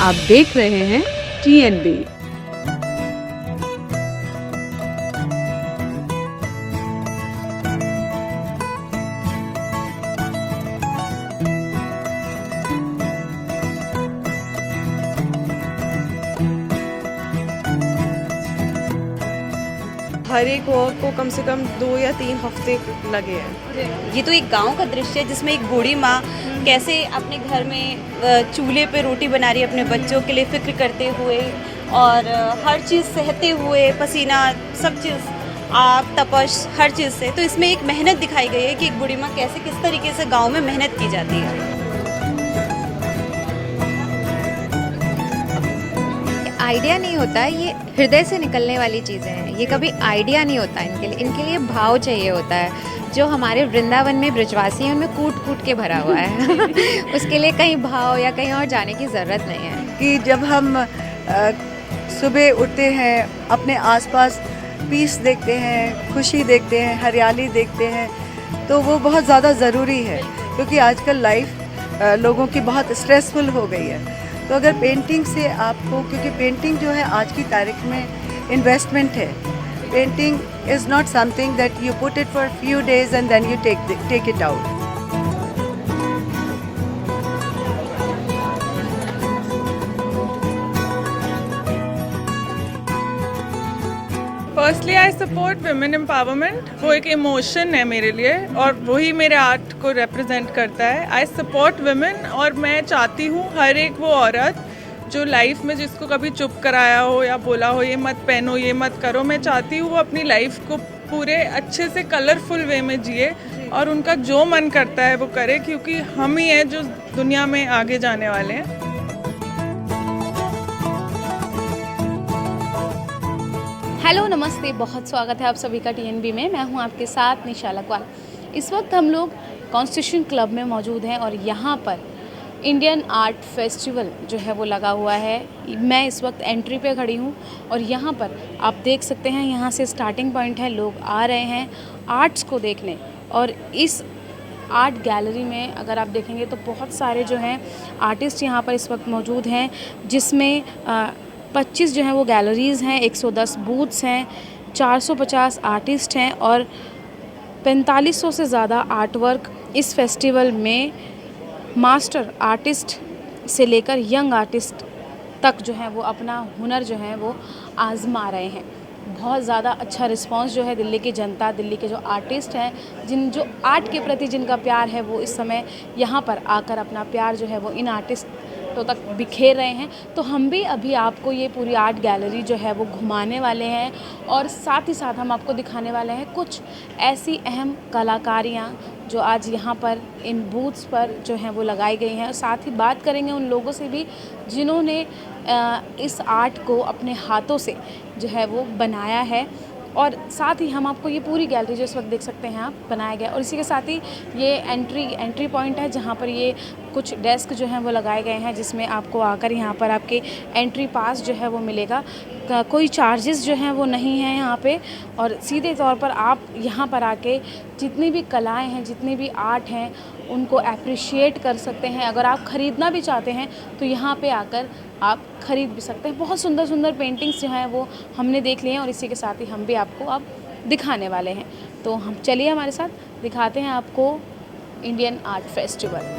आप देख रहे हैं TNB। हर एक औरत को कम से कम 2 या 3 हफ्ते लगे हैं। ये तो एक गांव का दृश्य है जिसमें एक बूढ़ी माँ कैसे अपने घर में चूल्हे पे रोटी बना रही है अपने बच्चों के लिए, फिक्र करते हुए और हर चीज़ सहते हुए, पसीना, सब चीज़, आग, तपश, हर चीज़ से। तो इसमें एक मेहनत दिखाई गई है कि एक बूढ़ी माँ कैसे किस तरीके से गाँव में मेहनत की जाती है। आइडिया नहीं होता, ये हृदय से निकलने वाली चीज़ें हैं। ये कभी आइडिया नहीं होता इनके लिए भाव चाहिए होता है। जो हमारे वृंदावन में ब्रजवासी हैं उनमें कूट कूट के भरा हुआ है उसके लिए कहीं भाव या कहीं और जाने की ज़रूरत नहीं है। कि जब हम सुबह उठते हैं, अपने आसपास पीस देखते हैं, खुशी देखते हैं, हरियाली देखते हैं, तो वो बहुत ज़्यादा ज़रूरी है। क्योंकि आजकल लाइफ लोगों की बहुत स्ट्रेसफुल हो गई है। तो अगर पेंटिंग से आपको, क्योंकि पेंटिंग जो है आज की तारीख में इन्वेस्टमेंट है। Painting is not something that you put it for few days and then you take it out. Firstly I support women empowerment. वो एक इमोशन है मेरे लिए और वही मेरे आर्ट को रिप्रेजेंट करता है। आई सपोर्ट विमेन और मैं चाहती हूँ हर एक वो औरत जो लाइफ में जिसको कभी चुप कराया हो या बोला हो ये मत पहनो, ये मत करो, मैं चाहती हूँ वो अपनी लाइफ को पूरे अच्छे से कलरफुल वे में जिए और उनका जो मन करता है वो करे, क्योंकि हम ही हैं जो दुनिया में आगे जाने वाले हैं। हेलो नमस्ते, बहुत स्वागत है आप सभी का TNB में। मैं हूं आपके साथ निशा लकवाल। इस वक्त हम लोग कॉन्स्टिट्यूशन क्लब में मौजूद हैं और यहाँ पर इंडियन आर्ट फेस्टिवल जो है वो लगा हुआ है। मैं इस वक्त एंट्री पे खड़ी हूँ और यहाँ पर आप देख सकते हैं, यहाँ से स्टार्टिंग पॉइंट है, लोग आ रहे हैं आर्ट्स को देखने। और इस आर्ट गैलरी में अगर आप देखेंगे तो बहुत सारे जो हैं आर्टिस्ट यहाँ पर इस वक्त मौजूद हैं, जिसमें 25 जो हैं वो गैलरीज़ हैं, 110 बूथ्स हैं, 450 आर्टिस्ट हैं और 4500 से ज़्यादा आर्ट वर्क इस फेस्टिवल में मास्टर आर्टिस्ट से लेकर यंग आर्टिस्ट तक जो है वो अपना हुनर जो है वो आज़मा रहे हैं। बहुत ज़्यादा अच्छा रिस्पांस जो है दिल्ली की जनता, दिल्ली के जो आर्टिस्ट हैं, जो आर्ट के प्रति जिनका प्यार है, वो इस समय यहाँ पर आकर अपना प्यार जो है वो इन आर्टिस्टों तक बिखेर रहे हैं। तो हम भी अभी आपको ये पूरी आर्ट गैलरी जो है वो घुमाने वाले हैं और साथ ही साथ हम आपको दिखाने वाले हैं कुछ ऐसी अहम कलाकारियाँ जो आज यहाँ पर इन बूथ्स पर जो हैं वो लगाई गई हैं। और साथ ही बात करेंगे उन लोगों से भी जिन्होंने इस आर्ट को अपने हाथों से जो है वो बनाया है। और साथ ही हम आपको ये पूरी गैलरी जो इस वक्त देख सकते हैं आप, बनाया गया। और इसी के साथ ही ये एंट्री पॉइंट है जहाँ पर ये कुछ डेस्क जो हैं वो लगाए गए हैं, जिसमें आपको आकर यहाँ पर आपके एंट्री पास जो है वो मिलेगा। कोई चार्जेस जो हैं वो नहीं हैं यहाँ पे और सीधे तौर पर आप यहाँ पर आके जितनी भी कलाएं हैं, जितनी भी आर्ट हैं, उनको अप्रिशिएट कर सकते हैं। अगर आप ख़रीदना भी चाहते हैं तो यहाँ पे आकर आप ख़रीद भी सकते हैं। बहुत सुंदर सुंदर पेंटिंग्स जो हैं वो हमने देख लिए हैं और इसी के साथ ही हम भी आपको अब दिखाने वाले हैं। तो हम चलिए हमारे साथ दिखाते हैं आपको Indian art festival.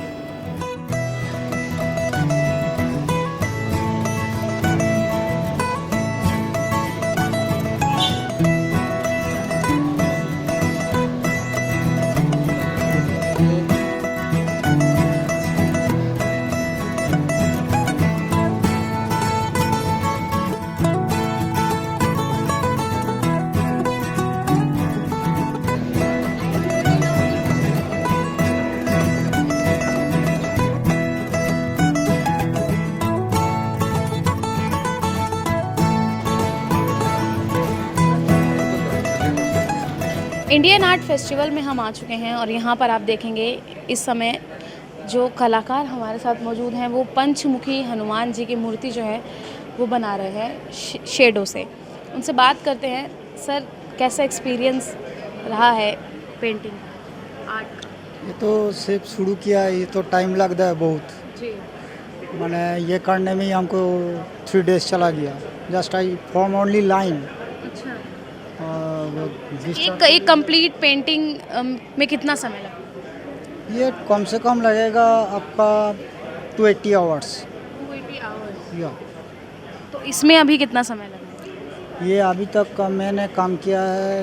Indian art festival में हम आ चुके हैं और यहाँ पर आप देखेंगे इस समय जो कलाकार हमारे साथ मौजूद हैं वो पंचमुखी हनुमान जी की मूर्ति जो है वो बना रहे हैं शेडों से। उनसे बात करते हैं। सर, कैसा एक्सपीरियंस रहा है पेंटिंग आर्ट? ये तो सिर्फ शुरू किया है, ये तो टाइम लगता है बहुत जी। मैंने ये करने में ही हमको 3 days चला गया. Just I form only line. अच्छा, और एक कंप्लीट पेंटिंग में कितना समय लगता है? ये कम से कम लगेगा आपका 280 hours. 280 आवर्स। या तो इसमें अभी कितना समय लगा? ये अभी तक का मैंने काम किया है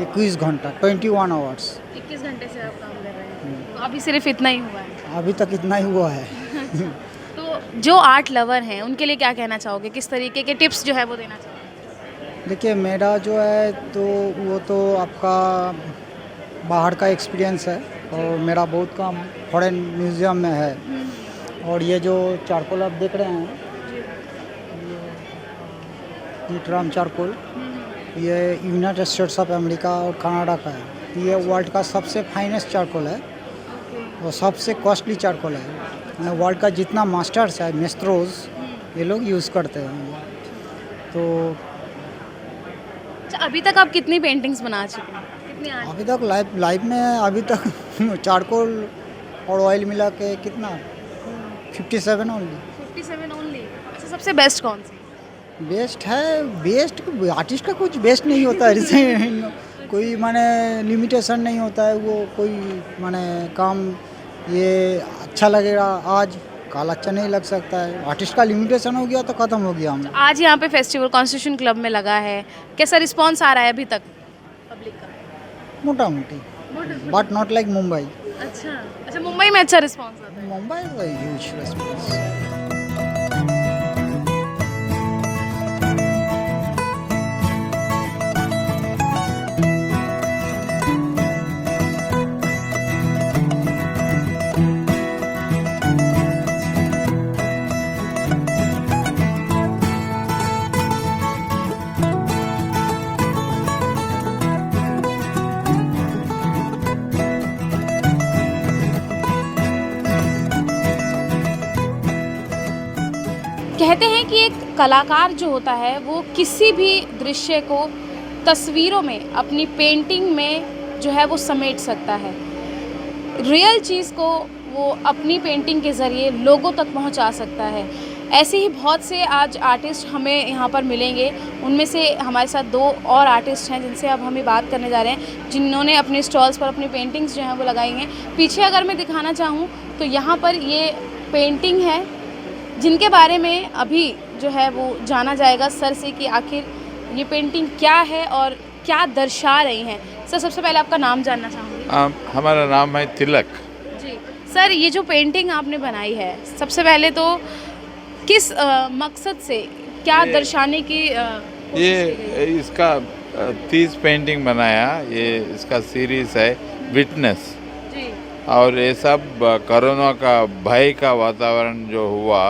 21 घंटा, 21 hours. 21 घंटे से आप काम कर रहे हैं, तो अभी सिर्फ इतना ही हुआ है। अभी तक इतना ही हुआ है. तो जो आर्ट लवर हैं उनके लिए क्या कहना चाहोगे, किस तरीके के टिप्स जो है वो देना चाहोगे? देखिए मेरा जो है तो वो तो आपका बाहर का एक्सपीरियंस है और मेरा बहुत काम फॉरेन म्यूज़ियम में है. और ये जो चारकोल आप देख रहे हैं, ये ट्राम चारकोल, ये यूनाइटेड स्टेट्स ऑफ अमेरिका और कनाडा का है. ये वर्ल्ड का सबसे फाइनेस्ट चारकोल है और सबसे कॉस्टली चारकोल है. वर्ल्ड का जितना मास्टर्स है, मेस्ट्रोज, ये लोग यूज़ करते हैं. तो अच्छा, अभी तक आप कितनी पेंटिंग्स बना चुके हैं, कितनी आर्ट? अभी तक लाइफ में अभी तक चारकोल और ऑयल मिला के कितना 57 ओनली. 57 ओनली। अच्छा, सबसे बेस्ट कौन सी? बेस्ट है. बेस्ट आर्टिस्ट का कुछ बेस्ट नहीं होता है. जैसे कोई माने लिमिटेशन नहीं होता है. वो कोई माने काम ये अच्छा लगेगा आज, कल अच्छा नहीं लग सकता है. आर्टिस्ट का लिमिटेशन हो गया तो ख़त्म हो गया. हम आज यहाँ पे फेस्टिवल कॉन्स्टिट्यूशन क्लब में लगा है, कैसा रिस्पांस आ रहा है अभी तक पब्लिक का? मोटा मोटी, बट नॉट लाइक मुंबई. अच्छा, मुंबई में अच्छा रिस्पांस आता है। Mumbai is a huge response. कहते हैं कि एक कलाकार जो होता है वो किसी भी दृश्य को तस्वीरों में, अपनी पेंटिंग में जो है वो समेट सकता है। रियल चीज़ को वो अपनी पेंटिंग के ज़रिए लोगों तक पहुंचा सकता है। ऐसे ही बहुत से आज आर्टिस्ट हमें यहाँ पर मिलेंगे। उनमें से हमारे साथ 2 और आर्टिस्ट हैं जिनसे अब हमें बात करने जा रहे हैं, जिन्होंने अपने स्टॉल्स पर अपनी पेंटिंग्स जो हैं वो लगाई हैं। पीछे अगर मैं दिखाना चाहूँ तो यहाँ पर ये पेंटिंग है जिनके बारे में अभी जो है वो जाना जाएगा सर से कि आखिर ये पेंटिंग क्या है और क्या दर्शा रही हैं। सर, सबसे पहले आपका नाम जानना चाहूँगी। हमारा नाम है तिलक जी। सर, ये जो पेंटिंग आपने बनाई है, सबसे पहले तो किस मकसद से, क्या दर्शाने की ये इसका 30 पेंटिंग बनाया। ये इसका सीरीज़ है विटनेस। जी। और ये सब कोरोना का भय का वातावरण जो हुआ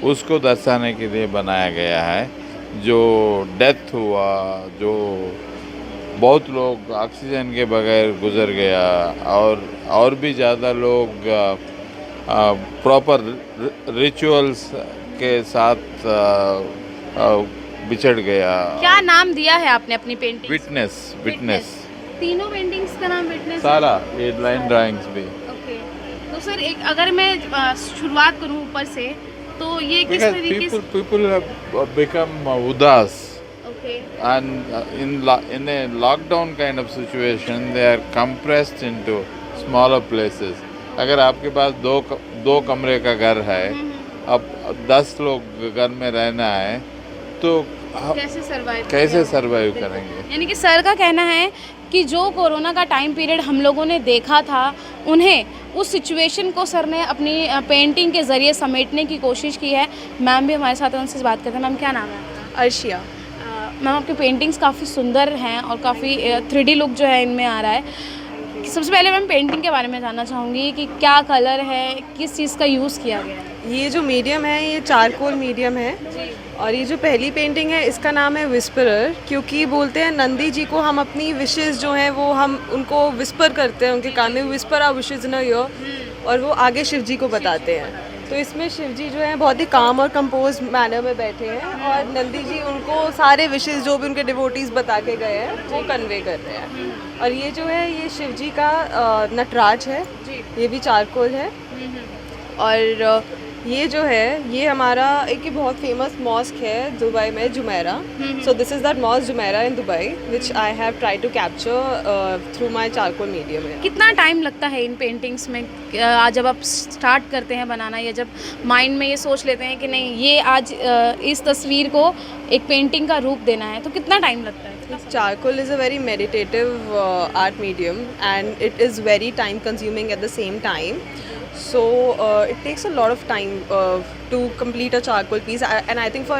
उसको दर्शाने के लिए बनाया गया है। जो डेथ हुआ, जो बहुत लोग ऑक्सीजन के बगैर गुजर गया और भी ज़्यादा लोग प्रॉपर रिचुअल्स के साथ बिछड़ गया। क्या नाम दिया है आपने अपनी पेंटिंग? विटनेस। तीनों पेंटिंग्स का नाम विटनेस? सारा ये लाइन ड्राइंग्स भी। ओके, तो सर एक अगर मैं शुरुआत करूं ऊपर से, तो ये किस तरीके से people have become उदास, okay, and in a lockdown kind of situation they are compressed into smaller places. अगर आपके पास दो कमरे का घर है, अब 10 लोग घर में रहना है, तो कैसे सरवाइव करेंगे? यानी कि सर का कहना है कि जो कोरोना का टाइम पीरियड हम लोगों ने देखा था, उन्हें उस सिचुएशन को सर ने अपनी पेंटिंग के ज़रिए समेटने की कोशिश की है। मैम भी हमारे साथ हैं, उनसे बात करते हैं। मैम, क्या नाम है आपका? अर्शिया। मैम, आपकी पेंटिंग्स काफ़ी सुंदर हैं और काफ़ी 3D लुक जो है इनमें आ रहा है। सबसे पहले मैम पेंटिंग के बारे में जानना चाहूँगी कि क्या कलर है, किस चीज़ का यूज़ किया गया है? ये जो मीडियम है ये चारकोल मीडियम है जी। और ये जो पहली पेंटिंग है इसका नाम है विस्परर, क्योंकि बोलते हैं नंदी जी को हम अपनी विशेस जो हैं वो हम उनको विस्पर करते हैं, उनके कान में whisper our wishes in your, और वो आगे शिव जी को बताते हैं। तो इसमें शिव जी जो है बहुत ही काम और कंपोज मैनर में बैठे हैं और नंदी जी उनको सारे विशेस जो भी उनके डिवोटीज बता के गए हैं वो कन्वे कर रहे हैं। और ये जो है ये शिव जी का नटराज है, ये भी चारकोल है। और ये जो है ये हमारा एक ही बहुत फेमस मॉस्क है दुबई में, Jumeirah. So this is that mosque Jumeirah in Dubai which I have try to capture through my charcoal medium. कितना टाइम लगता है इन पेंटिंग्स में? जब आप स्टार्ट करते हैं बनाना या जब माइंड में ये सोच लेते हैं कि नहीं ये आज इस तस्वीर को एक पेंटिंग का रूप देना है, तो कितना टाइम लगता है? Charcoal is a very meditative art medium and it is very time consuming at the same time. So it takes a lot of time to complete a charcoal piece, and I think for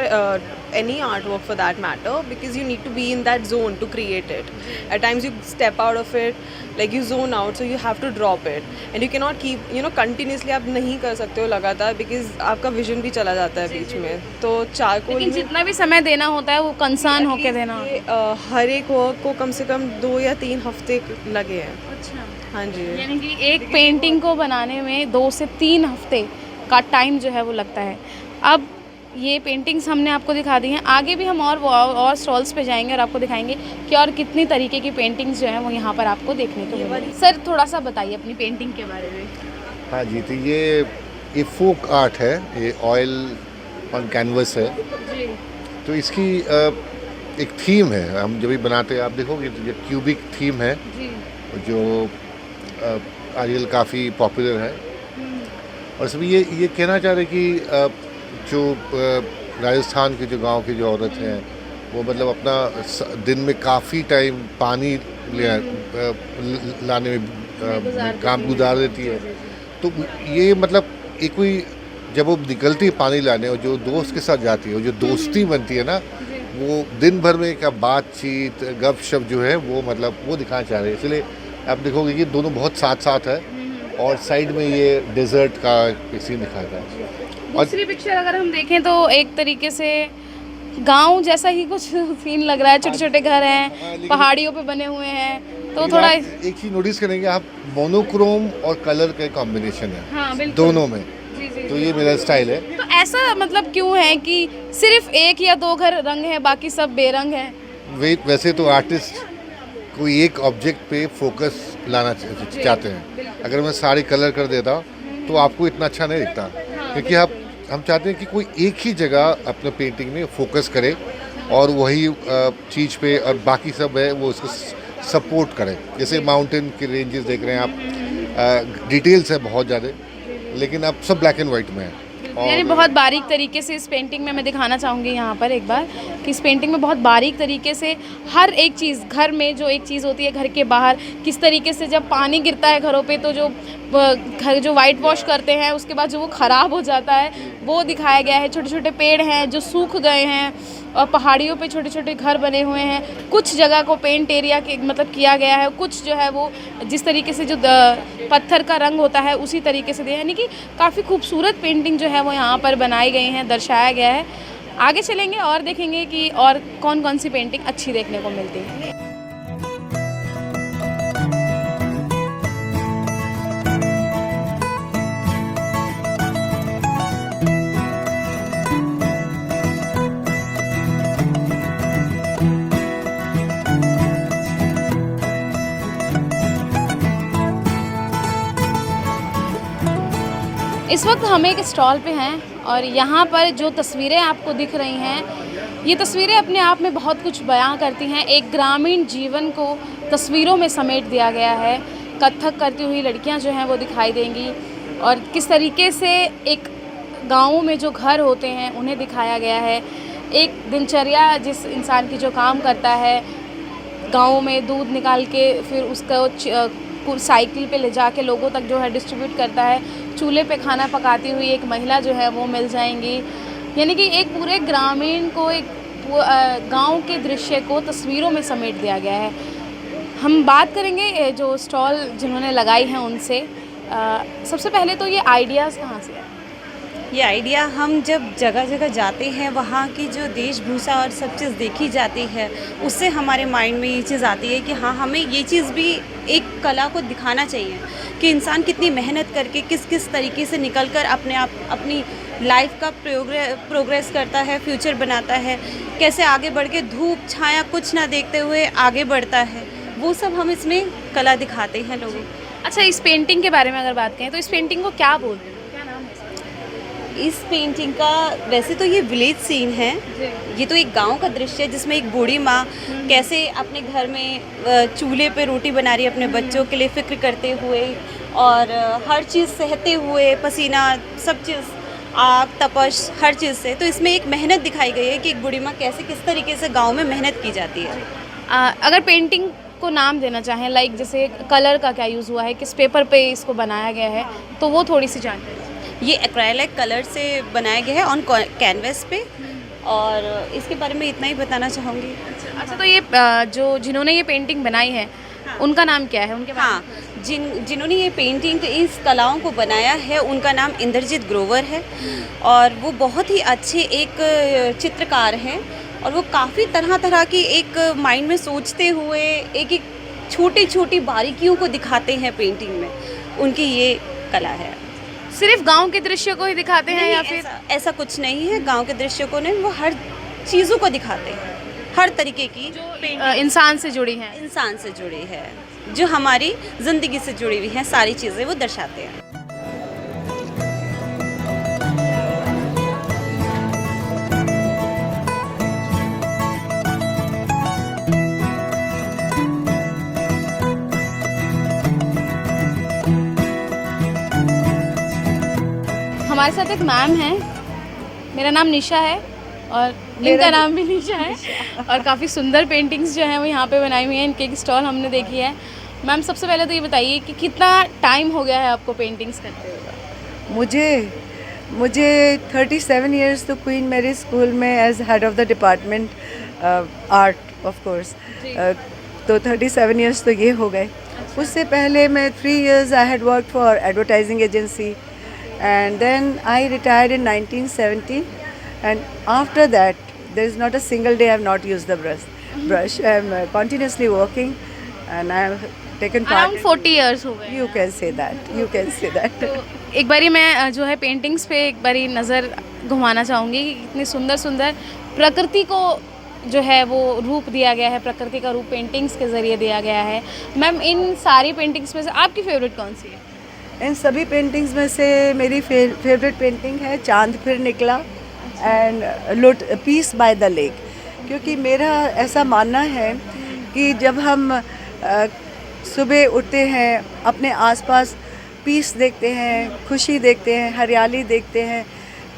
any artwork for that matter, because you need to be in that zone to create it. At times you step out of it, like you zone out, so you have to drop it, and you cannot keep continuously आप नहीं कर सकते हो लगातार, because आपका vision भी चला जाता है बीच में। तो charcoal लेकिन जितना भी समय देना होता है वो कंसर्न होके देना होता है। हर एक वर्क को कम से कम 2 या 3 हफ्ते लगे हैं। अच्छा, हाँ जी। यानी कि एक पेंटिंग को बनाने में 2 से 3 हफ्ते का टाइम जो है वो लगता है। अब ये पेंटिंग्स हमने आपको दिखा दी हैं, आगे भी हम और स्टॉल्स पे जाएंगे और आपको दिखाएंगे कि और कितनी तरीके की पेंटिंग्स जो हैं वो यहाँ पर आपको देखने को मिलेंगी। सर थोड़ा सा बताइए अपनी पेंटिंग के बारे में। हाँ जी, तो ये फोक आर्ट है, ये ऑयल ऑन कैनवस है जी। तो इसकी एक थीम है। हम जब भी बनाते हैं आप देखोगे तो ये क्यूबिक थीम है जी। जो आजकल काफ़ी पॉपुलर है। और सभी ये कहना चाह रहे कि जो राजस्थान के जो गांव की जो औरत हैं वो मतलब अपना दिन में काफ़ी टाइम पानी लाने में काम गुजार देती है। तो ये मतलब एक कोई जब वो निकलती है पानी लाने और जो दोस्त के साथ जाती है और जो दोस्ती बनती है ना, वो दिन भर में क्या बातचीत गपशप जो है वो मतलब वो दिखाना चाह रहे हैं। इसलिए आप देखोगे कि दोनों बहुत साथ साथ है और साइड में ये डेजर्ट का एक सीन दिखाता है। दूसरी पिक्चर अगर हम देखें तो एक तरीके से गांव जैसा ही कुछ सीन लग रहा है, छोटे छोटे घर हैं, पहाड़ियों पे बने हुए हैं, तो थोड़ा एक चीज़ नोटिस करेंगे आप, मोनोक्रोम और कलर का कॉम्बिनेशन है। हाँ, दोनों में। जी, जी, तो ये मेरा स्टाइल है। तो ऐसा मतलब क्यों है कि सिर्फ 1 या 2 घर रंग है, बाकी सब बेरंग है? वैसे तो आर्टिस्ट कोई एक ऑब्जेक्ट पे फोकस लाना चाहते हैं। अगर मैं सारी कलर कर देता तो आपको इतना अच्छा नहीं दिखता, क्योंकि हम चाहते हैं कि कोई एक ही जगह अपने पेंटिंग में फोकस करे और वही चीज़ पे और बाकी सब है वो उसको सपोर्ट करे। जैसे माउंटेन के रेंजेस देख रहे हैं आप, डिटेल्स है बहुत ज़्यादा, लेकिन अब सब ब्लैक एंड वाइट में है। यानी बहुत बारीक तरीके से इस पेंटिंग में मैं दिखाना चाहूँगी यहाँ पर एक बार कि इस पेंटिंग में बहुत बारीक तरीके से हर एक चीज़, घर में जो एक चीज़ होती है घर के बाहर किस तरीके से जब पानी गिरता है घरों पे तो जो घर जो वाइट वॉश करते हैं उसके बाद जो वो ख़राब हो जाता है वो दिखाया गया है। छोटे छोटे पेड़ हैं जो सूख गए हैं और पहाड़ियों पे छोटे छोटे घर बने हुए हैं। कुछ जगह को पेंट एरिया के मतलब किया गया है, कुछ जो है वो जिस तरीके से जो पत्थर का रंग होता है उसी तरीके से दिया, यानी कि काफ़ी खूबसूरत पेंटिंग जो है वो यहाँ पर बनाई गई हैं, दर्शाया गया है। आगे चलेंगे और देखेंगे कि और कौन कौन सी पेंटिंग अच्छी देखने को मिलती है। इस वक्त हम एक स्टॉल पे हैं और यहाँ पर जो तस्वीरें आपको दिख रही हैं ये तस्वीरें अपने आप में बहुत कुछ बयां करती हैं। एक ग्रामीण जीवन को तस्वीरों में समेट दिया गया है। कथक करती हुई लड़कियाँ जो हैं वो दिखाई देंगी और किस तरीके से एक गाँव में जो घर होते हैं उन्हें दिखाया गया है। एक दिनचर्या जिस इंसान की जो काम करता है, गाँव में दूध निकाल के फिर उसका साइकिल पे ले जाके लोगों तक जो है डिस्ट्रीब्यूट करता है, चूल्हे पे खाना पकाती हुई एक महिला जो है वो मिल जाएंगी। यानी कि एक पूरे ग्रामीण को, एक गांव के दृश्य को तस्वीरों में समेट दिया गया है। हम बात करेंगे जो स्टॉल जिन्होंने लगाई हैं उनसे। सबसे पहले तो ये आइडियाज़ कहाँ से है? ये आइडिया हम जब जगह जगह जाते हैं वहाँ की जो वेशभूषा और सब चीज़ देखी जाती है उससे हमारे माइंड में ये चीज़ आती है कि हाँ, हमें ये चीज़ भी एक कला को दिखाना चाहिए कि इंसान कितनी मेहनत करके किस किस तरीके से निकल कर अपनी लाइफ का प्रोग्रेस करता है, फ्यूचर बनाता है, कैसे आगे बढ़ के धूप छाया कुछ ना देखते हुए आगे बढ़ता है, वो सब हम इसमें कला दिखाते हैं लोगों को। अच्छा, इस पेंटिंग के बारे में अगर बात करें तो इस पेंटिंग को क्या बोलते हैं, क्या नाम है? इस पेंटिंग का वैसे तो ये विलेज सीन है, ये तो एक गांव का दृश्य है जिसमें एक बूढ़ी माँ कैसे अपने घर में चूल्हे पे रोटी बना रही है अपने बच्चों के लिए, फिक्र करते हुए और हर चीज़ सहते हुए, पसीना सब चीज़, आग तपश हर चीज़ से। तो इसमें एक मेहनत दिखाई गई है कि एक बूढ़ी माँ कैसे किस तरीके से गाँव में मेहनत की जाती है। अगर पेंटिंग को नाम देना चाहें, लाइक जैसे कलर का क्या यूज़ हुआ है, किस पेपर पे इसको बनाया गया है, तो वो थोड़ी सी जानकारी। ये एक्रेलिक कलर से बनाया गया है ऑन कैनवस पे, और इसके बारे में इतना ही बताना चाहूँगी। अच्छा, तो ये जो जिन्होंने ये पेंटिंग बनाई है उनका नाम क्या है, उनके हाँ, जिन्होंने ये पेंटिंग इस कलाओं को बनाया है उनका नाम इंद्रजीत ग्रोवर है, और वो बहुत ही अच्छे एक चित्रकार हैं, और वो काफ़ी तरह तरह की एक माइंड में सोचते हुए एक एक छोटी छोटी बारीकियों को दिखाते हैं पेंटिंग में। उनकी ये कला है। सिर्फ गांव के दृश्य को ही दिखाते हैं या फिर ऐसा कुछ नहीं है, गांव के दृश्य को नहीं, वो हर चीज़ों को दिखाते हैं, हर तरीके की जो इंसान से जुड़ी हैं, इंसान से जुड़ी है, जो हमारी ज़िंदगी से जुड़ी हुई हैं, सारी चीज़ें वो दर्शाते हैं। हमारे साथ एक मैम है, मेरा नाम निशा है और इनका नाम भी निशा है, और काफ़ी सुंदर पेंटिंग्स जो हैं वो यहाँ पे बनाई हुई हैं। इनके एक स्टॉल हमने देखी है। मैम, सबसे पहले तो ये बताइए कि कितना टाइम हो गया है आपको पेंटिंग्स करते हुए? मुझे 37 इयर्स तो क्वीन मैरी स्कूल में as head of the department art of course, तो 37 इयर्स तो ये हो गए। उससे पहले मैं 3 years I had work for advertising agency, and then I retired in 1970, and after that there is not a single day I have not used the brush. I am continuously working and I have taken part around 40 years हो गए। you can say that तो एक बारी मैं जो है paintings पे एक बारी नज़र घुमाना चाहूँगी कि कितनी सुंदर सुंदर प्रकृति को जो है वो रूप दिया गया है, प्रकृति का रूप पेंटिंग्स के ज़रिए दिया गया है। मैम, इन सारी पेंटिंग्स में से आपकी फेवरेट कौन सी है? इन सभी पेंटिंग्स में से मेरी फेवरेट पेंटिंग है चांद फिर निकला and peace by the lake, क्योंकि मेरा ऐसा मानना है कि जब हम सुबह उठते हैं, अपने आसपास पीस देखते हैं, खुशी देखते हैं, हरियाली देखते हैं,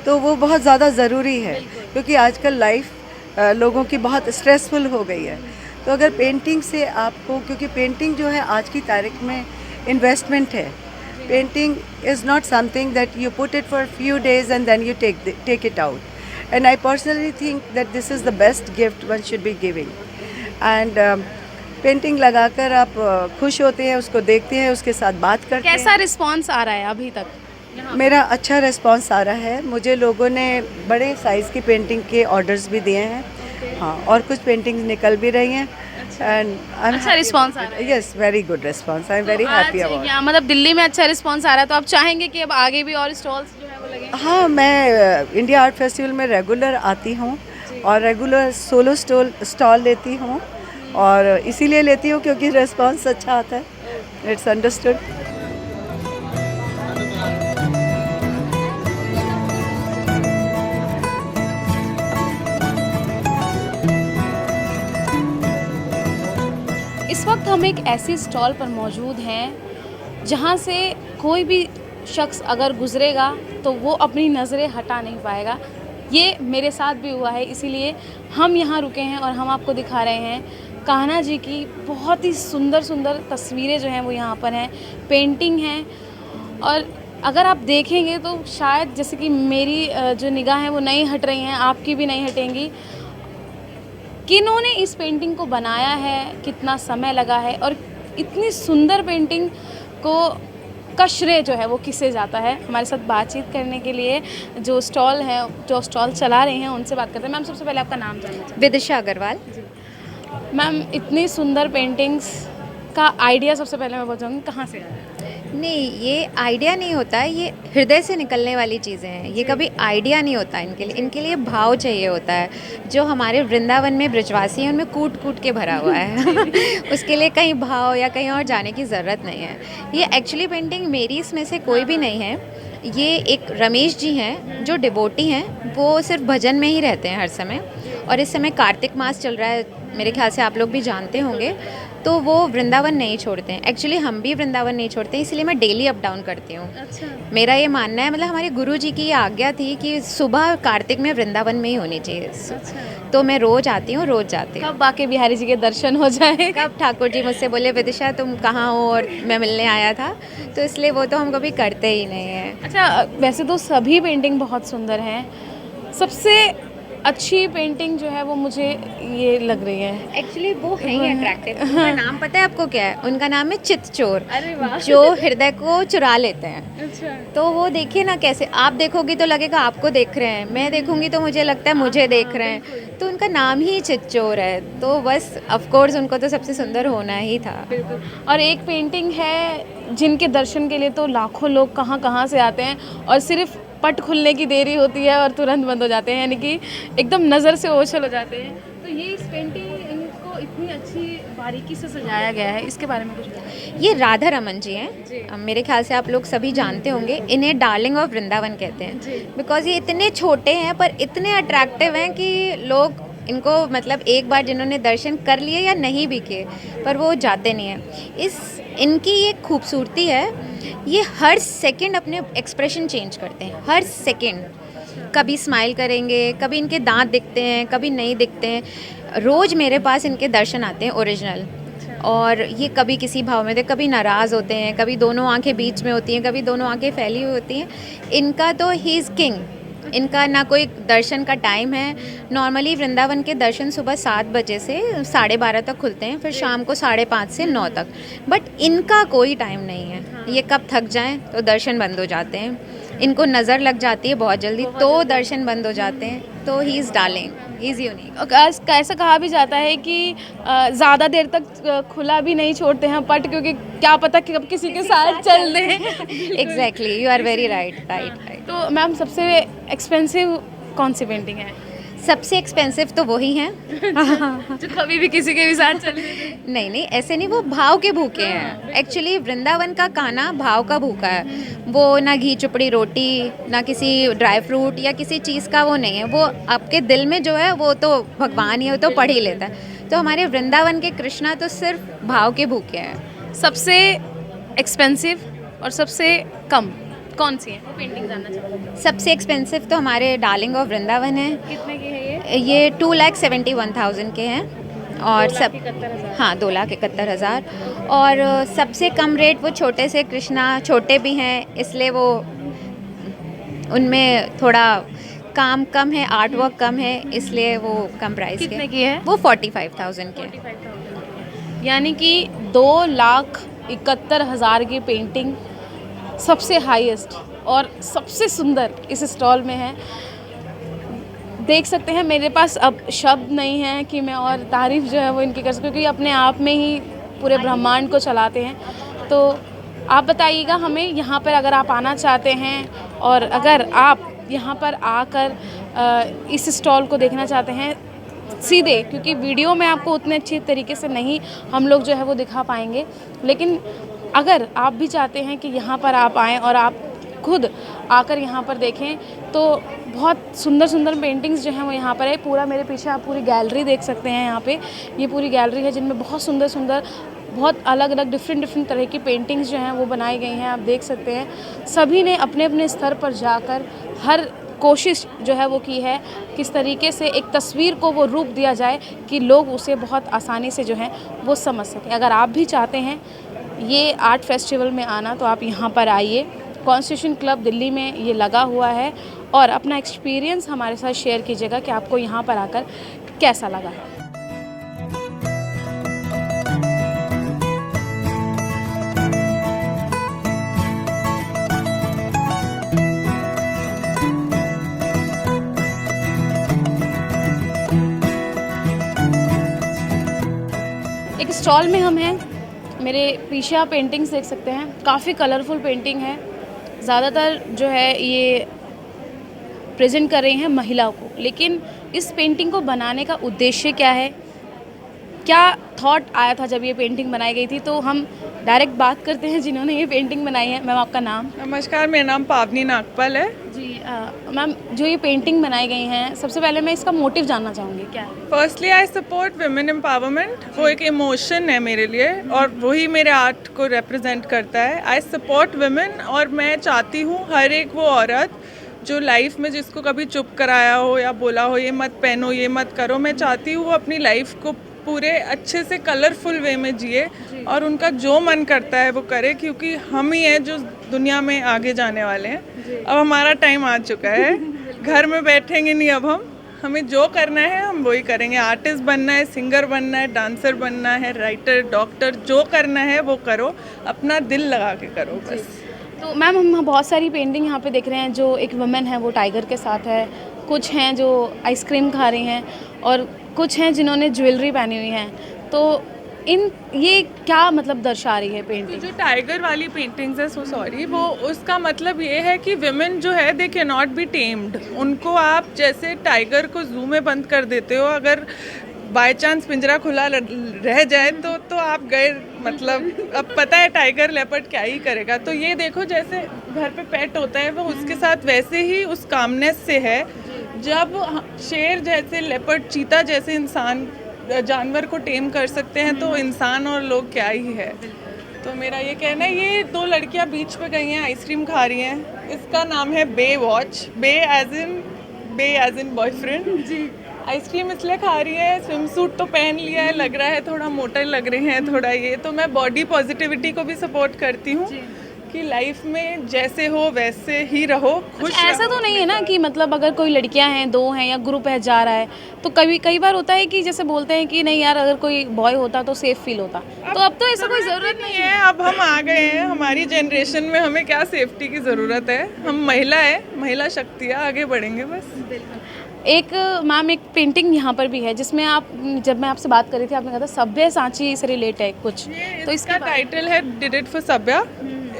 तो वो बहुत ज़्यादा ज़रूरी है, क्योंकि आजकल लाइफ लोगों की बहुत स्ट्रेसफुल हो गई है। तो अगर पेंटिंग से आपको, क्योंकि पेंटिंग जो है आज की तारीख में इन्वेस्टमेंट है, painting is not something that you put it for a few days and then you take it out, and I personally think that this is the best gift one should be giving, and painting लगाकर आप खुश होते हैं, उसको देखते हैं, उसके साथ बात करते हैं। कैसा रिस्पांस आ रहा है अभी तक? मेरा अच्छा रिस्पांस आ रहा है। मुझे लोगों ने बड़े साइज़ की पेंटिंग के ऑर्डर्स भी दिए हैं, हाँ, और कुछ पेंटिंग्स निकल भी रही हैं। अच्छा रिस्पांस आ रहा है? Yes, very good response, I am very happy about. यहाँ मतलब दिल्ली में अच्छा रिस्पांस आ रहा है, तो आप चाहेंगे कि अब आगे भी और स्टॉल्स जो है वो लगे? हाँ, मैं इंडिया आर्ट फेस्टिवल में रेगुलर आती हूँ और रेगुलर सोलो स्टॉल लेती हूँ, और इसीलिए लेती हूँ क्योंकि रिस्पांस अच्छा आता है। It's understood. इस वक्त हम एक ऐसी स्टॉल पर मौजूद हैं जहां से कोई भी शख्स अगर गुजरेगा तो वो अपनी नज़रें हटा नहीं पाएगा। ये मेरे साथ भी हुआ है, इसीलिए हम यहाँ रुके हैं और हम आपको दिखा रहे हैं कान्हा जी की बहुत ही सुंदर सुंदर तस्वीरें जो हैं वो यहाँ पर हैं, पेंटिंग हैं। और अगर आप देखेंगे तो शायद जैसे कि मेरी जो निगाह है वो नहीं हट रही हैं, आपकी भी नहीं हटेंगी। किन्होंने इस पेंटिंग को बनाया है, कितना समय लगा है, और इतनी सुंदर पेंटिंग को का श्रेय जो है वो किसे जाता है। हमारे साथ बातचीत करने के लिए जो स्टॉल चला रहे हैं उनसे बात करते हैं। मैम, सबसे पहले आपका नाम जानना चाहते विदिशा अग्रवाल। हैं। मैम, इतनी सुंदर पेंटिंग्स का आइडिया सबसे पहले मैं बताऊँगी कहाँ से आया? नहीं, ये आइडिया नहीं होता है, ये हृदय से निकलने वाली चीज़ें हैं। ये कभी आइडिया नहीं होता इनके लिए भाव चाहिए होता है। जो हमारे वृंदावन में ब्रजवासी हैं उनमें कूट कूट के भरा हुआ है उसके लिए कहीं भाव या कहीं और जाने की ज़रूरत नहीं है। ये एक्चुअली पेंटिंग मेरी इसमें से कोई भी नहीं है। ये एक रमेश जी हैं जो डिवोटी हैं, वो सिर्फ भजन में ही रहते हैं हर समय। और इस समय कार्तिक मास चल रहा है, मेरे ख्याल से आप लोग भी जानते होंगे, तो वो वृंदावन नहीं छोड़ते हैं। एक्चुअली हम भी वृंदावन नहीं छोड़ते हैं, इसलिए मैं डेली अप डाउन करती हूँ। अच्छा। मेरा ये मानना है, मतलब हमारे गुरु जी की ये आज्ञा थी कि सुबह कार्तिक में वृंदावन में ही होनी चाहिए। तो मैं रोज़ आती हूँ, रोज़ जाती हूँ। कब बाके बिहारी जी के दर्शन हो जाए? कब ठाकुर जी मुझसे बोले विदिशा तुम कहाँ हो, और मैं मिलने आया था, तो इसलिए वो तो हम कभी करते ही नहीं हैं। अच्छा, वैसे तो सभी पेंटिंग बहुत सुंदर हैं, सबसे अच्छी पेंटिंग जो है वो मुझे ये लग रही है। एक्चुअली वो है ही अट्रैक्टिव। उनका नाम पता है आपको क्या है? उनका नाम है चित्तचोर। अरे वाह। जो हृदय को चुरा लेते हैं। अच्छा। तो वो देखिए ना कैसे, आप देखोगी तो लगेगा आपको देख रहे हैं, मैं देखूंगी तो मुझे लगता है मुझे देख रहे हैं, तो उनका नाम ही चित्तचोर है। तो बस ऑफ कोर्स उनको तो सबसे सुंदर होना ही था। बिल्कुल। और एक पेंटिंग है जिनके दर्शन के लिए तो लाखों लोग कहाँ से आते हैं, और सिर्फ पट खुलने की देरी होती है और तुरंत बंद हो जाते हैं, यानी कि एकदम नज़र से ओझल हो जाते हैं। तो ये इस पेंटिंग इनको इतनी अच्छी बारीकी से सजाया गया है, इसके बारे में कुछ बताइए। ये राधा रमन जी हैं, मेरे ख्याल से आप लोग सभी जानते होंगे। इन्हें डार्लिंग ऑफ वृंदावन कहते हैं, बिकॉज ये इतने छोटे हैं पर इतने अट्रैक्टिव हैं कि लोग इनको, मतलब एक बार जिन्होंने दर्शन कर लिए या नहीं भी किए, पर वो जाते नहीं हैं। इनकी ये खूबसूरती है, ये हर सेकंड अपने एक्सप्रेशन चेंज करते हैं, हर सेकंड। कभी स्माइल करेंगे, कभी इनके दांत दिखते हैं, कभी नहीं दिखते हैं। रोज़ मेरे पास इनके दर्शन आते हैं ओरिजिनल, और ये कभी किसी भाव में थे, कभी नाराज़ होते हैं, कभी दोनों आंखें बीच में होती हैं, कभी दोनों आंखें फैली हुई होती हैं। इनका तो ही इज़ किंग। इनका ना कोई दर्शन का टाइम है। नॉर्मली वृंदावन के दर्शन सुबह 7 बजे से 12:30 तक खुलते हैं, फिर शाम को 5:30 से 9 तक। बट इनका कोई टाइम नहीं है, ये कब थक जाएं तो दर्शन बंद हो जाते हैं। इनको नज़र लग जाती है बहुत जल्दी, तो दर्शन बंद हो जाते हैं। तो he is darling, he is unique. ऐसा कहा भी जाता है कि ज़्यादा देर तक खुला भी नहीं छोड़ते हैं पट, क्योंकि क्या पता कि कब किसी के साथ चल दें। Exactly, you are very right. तो मैम सबसे एक्सपेंसिव कौन सी पेंटिंग है? सबसे एक्सपेंसिव तो वही हैं जो कभी भी किसी के भी साथ चले। नहीं, ऐसे नहीं, वो भाव के भूखे हैं। एक्चुअली वृंदावन का खाना भाव का भूखा है। वो ना घी चुपड़ी रोटी, ना किसी ड्राई फ्रूट या किसी चीज़ का वो नहीं है। वो आपके दिल में जो है वो तो भगवान ही है, वो तो पढ़ ही लेता है। तो हमारे वृंदावन के कृष्णा तो सिर्फ भाव के भूखे हैं। सबसे एक्सपेंसिव और सबसे कम कौन सी है, वो पेंटिंग जानना चाहूँगी। सबसे एक्सपेंसिव तो हमारे डार्लिंग ऑफ वृंदावन है। कितने की है ये 2,71,000 के हैं। और सब 2,71,000। और सबसे कम रेट वो छोटे से कृष्णा, छोटे भी हैं इसलिए वो उनमें थोड़ा काम कम है, आर्ट वर्क कम है, इसलिए वो कम प्राइस के। कितने की है? वो 45,000 के। यानी कि 2,71,000 की पेंटिंग सबसे हाईएस्ट और सबसे सुंदर इस स्टॉल में है। देख सकते हैं, मेरे पास अब शब्द नहीं है कि मैं और तारीफ़ जो है वो इनकी कर सकूँ, क्योंकि अपने आप में ही पूरे ब्रह्मांड को चलाते हैं। तो आप बताइएगा हमें, यहाँ पर अगर आप आना चाहते हैं और अगर आप यहाँ पर आकर इस स्टॉल को देखना चाहते हैं सीधे, क्योंकि वीडियो में आपको उतने अच्छे तरीके से नहीं हम लोग जो है वो दिखा पाएंगे, लेकिन अगर आप भी चाहते हैं कि यहाँ पर आप आएँ और आप खुद आकर यहाँ पर देखें, तो बहुत सुंदर सुंदर पेंटिंग्स जो हैं वो यहाँ पर है। पूरा मेरे पीछे आप पूरी गैलरी देख सकते हैं। यहाँ पे ये पूरी गैलरी है जिनमें बहुत सुंदर सुंदर, बहुत अलग अलग डिफरेंट तरह की पेंटिंग्स जो हैं वो बनाई गई हैं। आप देख सकते हैं सभी ने अपने अपने स्तर पर जाकर हर कोशिश जो है वो की है, किस तरीके से एक तस्वीर को वो रूप दिया जाए कि लोग उसे बहुत आसानी से जो है वो समझ सकें। अगर आप भी चाहते हैं ये आर्ट फेस्टिवल में आना, तो आप यहाँ पर आइए। कॉन्स्टिट्यूशन क्लब दिल्ली में ये लगा हुआ है, और अपना एक्सपीरियंस हमारे साथ शेयर कीजिएगा कि आपको यहाँ पर आकर कैसा लगा। एक स्टॉल में हम हैं, मेरे पीछे आप पेंटिंग्स देख सकते हैं, काफ़ी कलरफुल पेंटिंग है। ज़्यादातर जो है ये प्रेजेंट कर रही हैं महिलाओं को, लेकिन इस पेंटिंग को बनाने का उद्देश्य क्या है, क्या थॉट आया था जब ये पेंटिंग बनाई गई थी, तो हम डायरेक्ट बात करते हैं जिन्होंने ये पेंटिंग बनाई है। मैम आपका नाम? नमस्कार, मेरा नाम पावनी नागपाल है। जी मैम, जो ये पेंटिंग बनाई गई हैं, सबसे पहले मैं इसका मोटिव जानना चाहूँगी, क्या है? Firstly I support women empowerment. वो एक इमोशन है मेरे लिए और वही मेरे आर्ट को रिप्रेजेंट करता है। आई सपोर्ट विमेन और मैं चाहती हूँ हर एक वो औरत जो लाइफ में जिसको कभी चुप कराया हो या बोला हो ये मत पहनो, ये मत करो, मैं चाहती हूँ वो अपनी लाइफ को पूरे अच्छे से कलरफुल वे में जिए और उनका जो मन करता है वो करे, क्योंकि हम ही हैं जो दुनिया में आगे जाने वाले हैं। अब हमारा टाइम आ चुका है, घर में बैठेंगे नहीं अब हमें जो करना है हम वही करेंगे। आर्टिस्ट बनना है, सिंगर बनना है, डांसर बनना है, राइटर, डॉक्टर, जो करना है वो करो, अपना दिल लगा के करो बस। तो मैम हम बहुत सारी पेंटिंग यहाँ पे देख रहे हैं। जो एक वुमेन है वो टाइगर के साथ है, कुछ हैं जो आइसक्रीम खा रही हैं और कुछ हैं जिन्होंने ज्वेलरी पहनी हुई हैं। तो ये क्या मतलब दर्शा रही है पेंटिंग? तो जो टाइगर वाली पेंटिंग्स है, सो सॉरी, वो उसका मतलब ये है कि विमेन जो है they can not be tamed. उनको आप जैसे टाइगर को जू में बंद कर देते हो, अगर बाय चांस पिंजरा खुला रह जाए तो आप गए, मतलब अब पता है टाइगर लेपर्ड क्या ही करेगा। तो ये देखो जैसे घर पे पेट होता है वो उसके साथ वैसे ही उस कामनेस से है। जब शेर जैसे, लेपर्ड, चीता जैसे इंसान जानवर को टेम कर सकते हैं तो इंसान और लोग क्या ही है। तो मेरा ये कहना है, ये दो लड़कियां बीच पे गई हैं, आइसक्रीम खा रही हैं। इसका नाम है Baywatch. Bae age in boyfriend जी। आइसक्रीम इसलिए खा रही है, स्विम सूट तो पहन लिया है, लग रहा है थोड़ा मोटा लग रहे हैं थोड़ा ये। तो मैं बॉडी पॉजिटिविटी को भी सपोर्ट करती हूँ कि लाइफ में जैसे हो वैसे ही रहो, खुश रहो। ऐसा तो नहीं है ना कि मतलब अगर कोई लड़कियां हैं, दो हैं या ग्रुप है जा रहा है, तो कई बार होता है कि जैसे बोलते हैं कि नहीं यार अगर कोई बॉय होता तो सेफ फील होता। तो अब तो ऐसा कोई ज़रूरत नहीं है। अब हम आ गए हैं, हमारी जनरेशन में हमें क्या सेफ्टी की ज़रूरत है। हम महिला है, महिला शक्ति है, आगे बढ़ेंगे बस। एक मैम एक पेंटिंग यहाँ पर भी है जिसमें आप, जब मैं आपसे बात कर रही थी आपने कहा था सभ्यसाची से रिलेट है कुछ, तो इसका टाइटल है डिड इट फॉर सभ्या।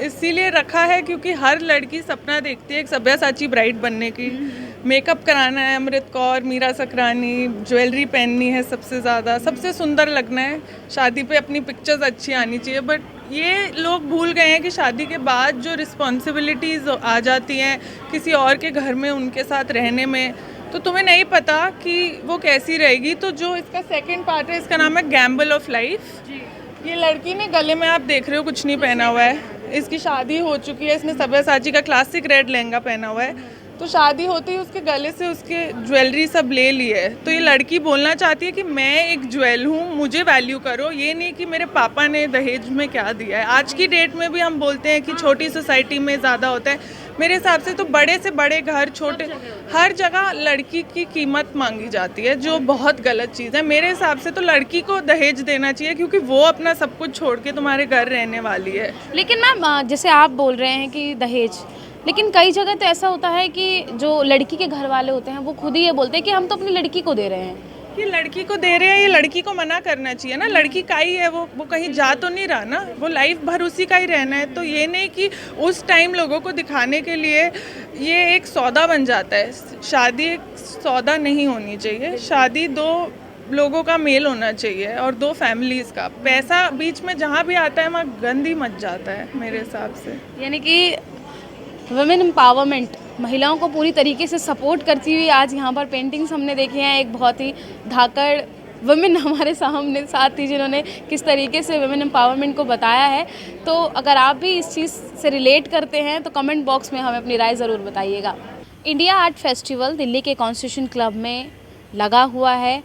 इसीलिए रखा है क्योंकि हर लड़की सपना देखती है एक सभ्यसाची ब्राइड बनने की। मेकअप कराना है, अमृत कौर, मीरा सकरानी, ज्वेलरी पहननी है, सबसे ज़्यादा सबसे सुंदर लगना है, शादी पे अपनी पिक्चर्स अच्छी आनी चाहिए। बट ये लोग भूल गए हैं कि शादी के बाद जो रिस्पॉन्सिबिलिटीज़ आ जाती हैं किसी और के घर में उनके साथ रहने में, तो तुम्हें नहीं पता कि वो कैसी रहेगी। तो जो इसका सेकंड पार्ट है, इसका नाम है गैम्बल ऑफ लाइफ। ये लड़की ने गले में आप देख रहे हो कुछ नहीं पहना हुआ है, इसकी शादी हो चुकी है, इसने सभ्यसाची का क्लासिक रेड लहंगा पहना हुआ है। तो शादी होती है उसके गले से उसके ज्वेलरी सब ले ली है। तो ये लड़की बोलना चाहती है कि मैं एक ज्वेल हूँ, मुझे वैल्यू करो, ये नहीं कि मेरे पापा ने दहेज में क्या दिया है। आज की डेट में भी हम बोलते हैं कि छोटी सोसाइटी में ज़्यादा होता है। मेरे हिसाब से तो बड़े से बड़े घर, छोटे, हर जगह लड़की की कीमत मांगी जाती है, जो बहुत गलत चीज़ है। मेरे हिसाब से तो लड़की को दहेज देना चाहिए क्योंकि वो अपना सब कुछ छोड़ के तुम्हारे घर रहने वाली है। लेकिन मैम जैसे आप बोल रहे हैं कि दहेज, लेकिन कई जगह तो ऐसा होता है कि जो लड़की के घर वाले होते हैं वो खुद ही ये बोलते हैं कि हम तो अपनी लड़की को दे रहे हैं। ये लड़की को दे रहे हैं, ये लड़की को मना करना चाहिए ना। लड़की का ही है, वो कहीं जा तो नहीं रहा ना, वो लाइफ भर उसी का ही रहना है। तो ये नहीं कि उस टाइम लोगों को दिखाने के लिए ये एक सौदा बन जाता है। शादी एक सौदा नहीं होनी चाहिए, शादी दो लोगों का मेल होना चाहिए और दो फैमिलीज़ का। पैसा बीच में जहाँ भी आता है वहाँ गंदी मच जाता है मेरे हिसाब से। यानी कि वुमेन एम्पावरमेंट, महिलाओं को पूरी तरीके से सपोर्ट करती हुई आज यहाँ पर पेंटिंग्स हमने देखे हैं। एक बहुत ही धाकड़ वुमेन हमारे सामने साथ थी जिन्होंने किस तरीके से वुमेन एम्पावरमेंट को बताया है। तो अगर आप भी इस चीज़ से रिलेट करते हैं तो कमेंट बॉक्स में हमें अपनी राय ज़रूर बताइएगा। इंडिया आर्ट फेस्टिवल दिल्ली के कॉन्स्टिट्यूशन क्लब में लगा हुआ है।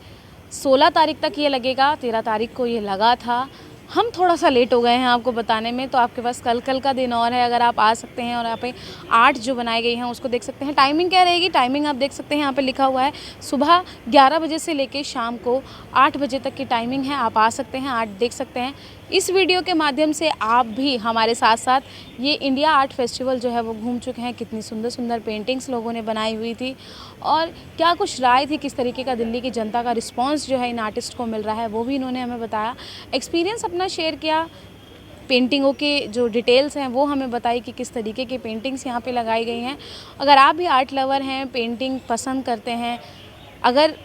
16 तारीख तक ये लगेगा, 13 तारीख को ये लगा था। हम थोड़ा सा लेट हो गए हैं आपको बताने में, तो आपके पास कल का दिन और है। अगर आप आ सकते हैं और यहाँ पे आर्ट जो बनाई गई हैं उसको देख सकते हैं। टाइमिंग क्या रहेगी, टाइमिंग आप देख सकते हैं यहाँ पे लिखा हुआ है, सुबह 11 बजे से लेके शाम को 8 बजे तक की टाइमिंग है। आप आ सकते हैं, आर्ट देख सकते हैं। इस वीडियो के माध्यम से आप भी हमारे साथ साथ ये इंडिया आर्ट फेस्टिवल जो है वो घूम चुके हैं। कितनी सुंदर सुंदर पेंटिंग्स लोगों ने बनाई हुई थी और क्या कुछ राय थी, किस तरीके का दिल्ली की जनता का रिस्पांस जो है इन आर्टिस्ट को मिल रहा है, वो भी इन्होंने हमें बताया, एक्सपीरियंस अपना शेयर किया। पेंटिंगों के जो डिटेल्स हैं वो हमें बताई कि किस तरीके की पेंटिंग्स यहाँ पे लगाई गई हैं। अगर आप भी आर्ट लवर हैं, पेंटिंग पसंद करते हैं, अगर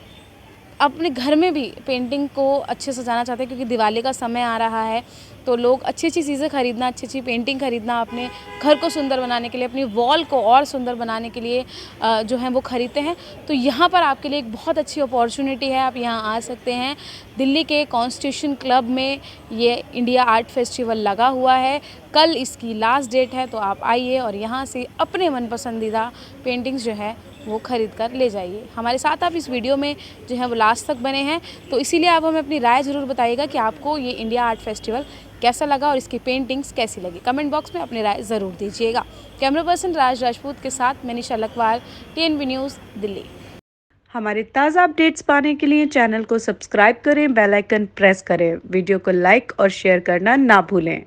अपने घर में भी पेंटिंग को अच्छे से सजाना चाहते हैं, क्योंकि दिवाली का समय आ रहा है तो लोग अच्छी अच्छी चीज़ें खरीदना, अच्छी अच्छी पेंटिंग खरीदना, अपने घर को सुंदर बनाने के लिए, अपनी वॉल को और सुंदर बनाने के लिए जो है वो खरीदते हैं। तो यहाँ पर आपके लिए एक बहुत अच्छी अपॉर्चुनिटी है, आप यहाँ आ सकते हैं। दिल्ली के कॉन्स्टिट्यूशन क्लब में ये इंडिया आर्ट फेस्टिवल लगा हुआ है, कल इसकी लास्ट डेट है, तो आप आइए और यहाँ से अपने मन पसंदीदा पेंटिंग्स जो है वो ख़रीद कर ले जाइए। हमारे साथ आप इस वीडियो में जो है वो लास्ट तक बने हैं, तो इसीलिए आप हमें अपनी राय ज़रूर बताइएगा कि आपको ये इंडिया आर्ट फेस्टिवल कैसा लगा और इसकी पेंटिंग्स कैसी लगी। कमेंट बॉक्स में अपनी राय ज़रूर दीजिएगा। कैमरा पर्सन राज राजपूत के साथ मैं निशा लकवाल, TNB न्यूज़ दिल्ली। हमारे ताज़ा अपडेट्स पाने के लिए चैनल को सब्सक्राइब करें, बेल आइकन प्रेस करें, वीडियो को लाइक और शेयर करना ना भूलें।